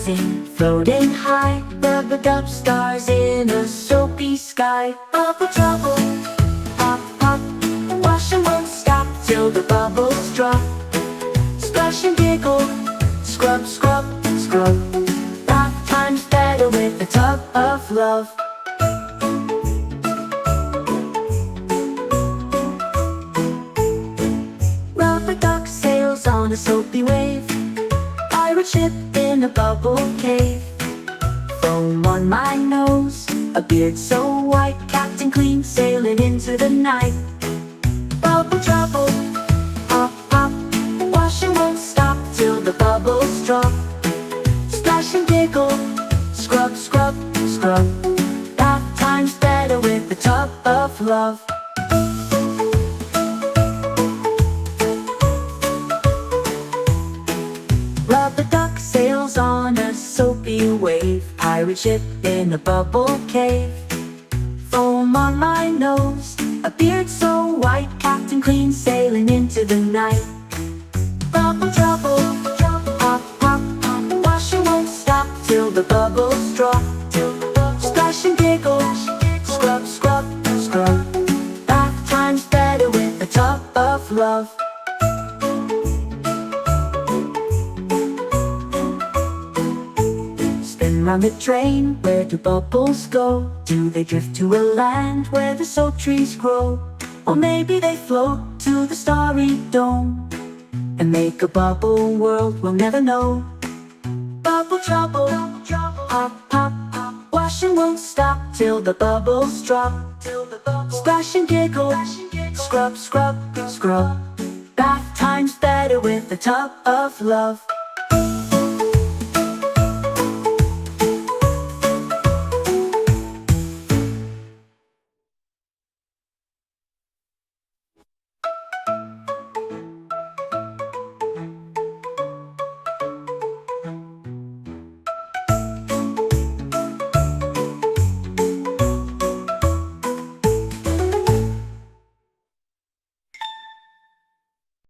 rising, floating high. Rubber duck stars in a soapy sky. Bubble trouble, pop, pop. Wash and won't stop till the bubbles drop. Splash and giggle, scrub, scrub, scrub. Bath time's better with a tub of love. Rubber duck sails on a soapy wave. Pirate ship in a bubble cave. Foam on my nose, a beard so white. Captain Clean sailing into the night. Bubble trouble, pop, pop. Wash and won't stop till the bubbles drop. Splash and giggle, scrub, scrub, scrub. Bath time's better with a tub of love. Rubber duck sails on a soapy wave. Pirate ship in a bubble cave. Foam on my nose, a beard so white. Captain Clean sailing into the night. Bubble trouble, pop, pop. Wash and won't stop till the bubbles drop. Splash and giggle, scrub, scrub, scrub. Bath time's better with a tub of love. Round the train, where do bubbles go? Do they drift to a land where the soap trees grow? Or maybe they float to the starry dome and make a bubble world we'll never know. Bubble trouble, pop, pop, pop. Wash and won't stop till the bubbles drop. Splash and giggle, scrub, scrub, scrub. Bath time's better with a tub of love.